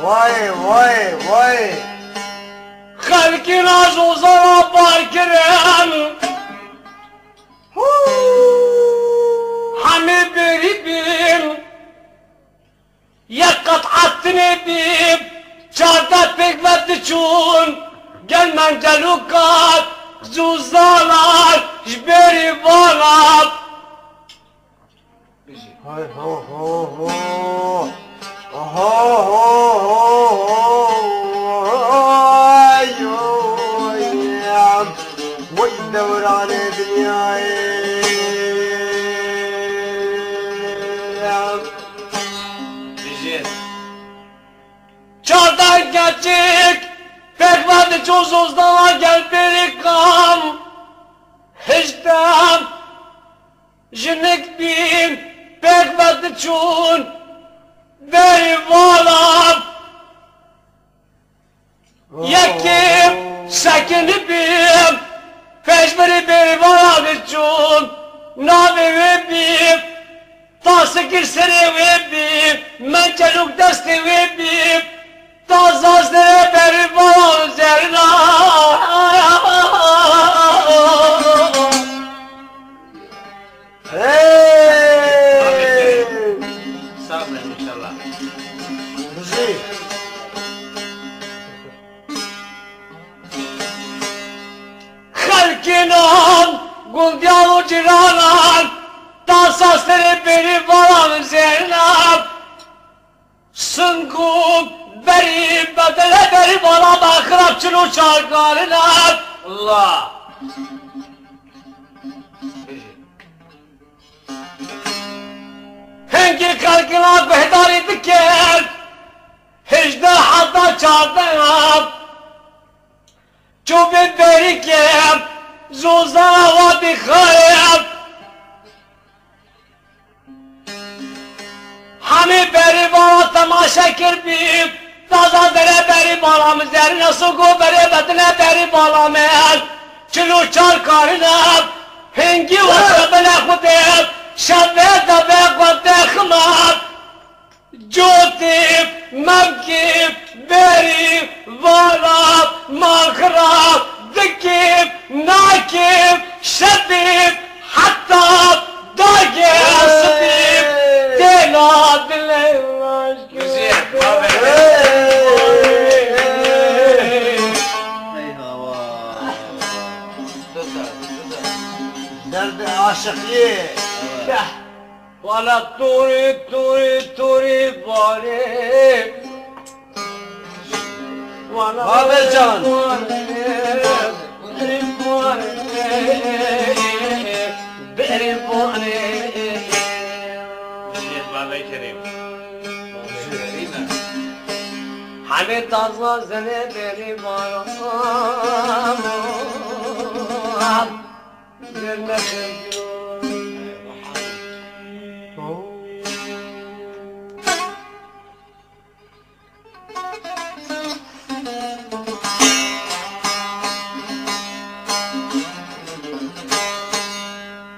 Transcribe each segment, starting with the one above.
وای وای وای خلقی نازو زرا بار کرن همه بری بیم یک قطعت نبیم چارده پکوت چون گل من جلو کات زوزالار جبری بالاب هاي هو هو هو هو هو يا ويدور على دنياي çardak geçik pekmedi çuzuzda gel biri kam hictem jinik bin pekmedi çun beri valam yakim sakini bim peşmeri beri valam çun navi ve bim tası girseri ve bim menceluk desti ve bim Tazazlere beri valam zerna Hey! Sabredin inşallah. Güzel. Halkinan Guldiyalı ciranan Tazazlere beri valam zerna Sınkuk beri bedele beri valam akrapçın uçarlarına Allah Hengi kalkına behdari diker Hicde hatta çardan Çubi berikem Zuzana vadi khayam Hami beri bana temaşa kirbim Taza bere beri balam Zerine suku beri bedine beri balam Çulu çar karinam Hengi vasa bela kudem Şabbe da be kudekmat Cutip memkip beri varab makrab Dikip nakip şebip hatta dagesdip Dela dile Güzel. Ey hava. Güzel. Nerede aşık ye? Valla turi turi turi bari Babacan. Beri bari Güzel Baba-i Kerim. Değil mi? Hani tazla sene beri baram Yerine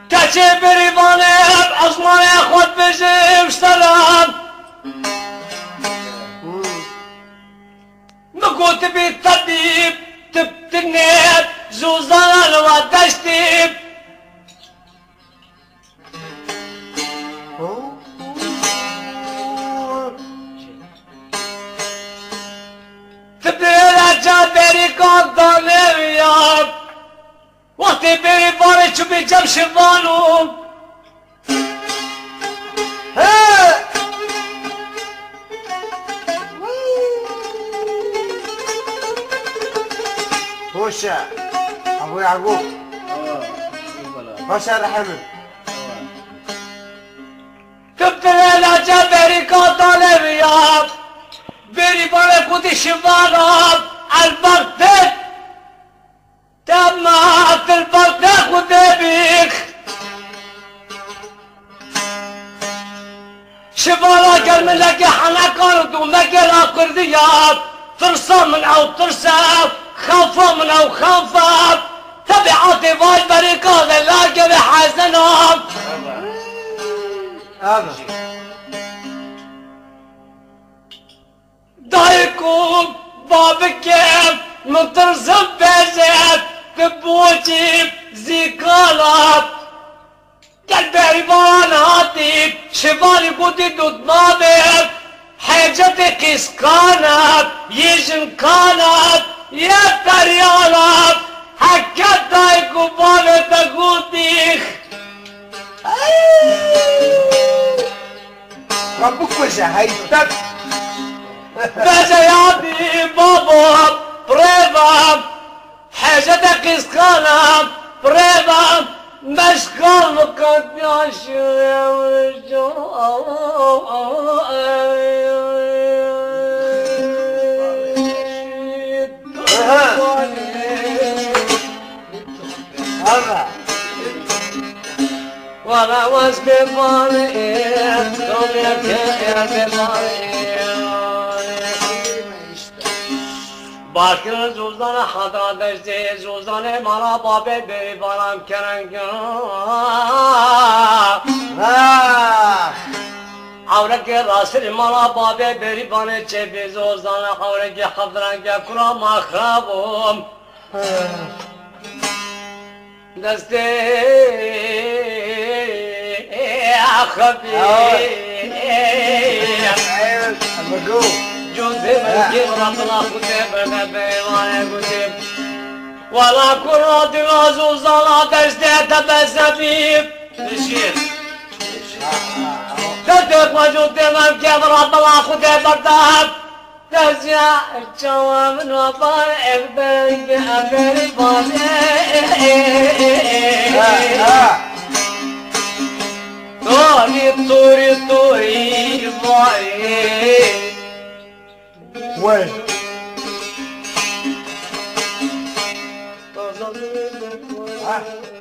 Keçi biri vaneb azmaya khod bizim selam Mekuti bir tabip tip dinnet Zuzan ve deştip Tibire beri kandan eviyat Vakti beri var çubi cemşivanum هوشة أبو يعقوب هوشة رحمه Tibire beri kandan eviyat Beri var kuti şivanum Al-Baghdad تمات البرداخ ودبيخ شفارة قال من لقى حنا قرد ولقى الأقرديات ترسى من أو ترسى خوفا من أو خوفا تبعاتي فاي بريكات لاقى بحزنهم هذا دایکم بابکم مترسم بزد ببوجی زیکالات گل بریبان هاتیب شوالی بودی دودنامت حاجت قسکانت یجن کانت یه تریانت حکت دایکم بابت گودیخ بکشه هیتت بجيادي بابا بريبا حاجة قسقانة بريبا مشغل كنت هذا وانا was بمالي قوم يا بمالي Başkın zuzdan hadradeşti, zuzdan mala babe beri balam kerenga. Avreke rasil mala babe beri bane çebi zuzdan avreke hadrange kura mahrabum. Deste akhabi. المقو جوزي ملكي ربنا كتب بيوانا كتب ولا كرات العزوز على تشتيت بسبيب Reşit. تدك وجود ملكي ربنا كتب برداب تزيا الجواب نوفر ابنك ابني بابي طوري طوري طوري وين طوري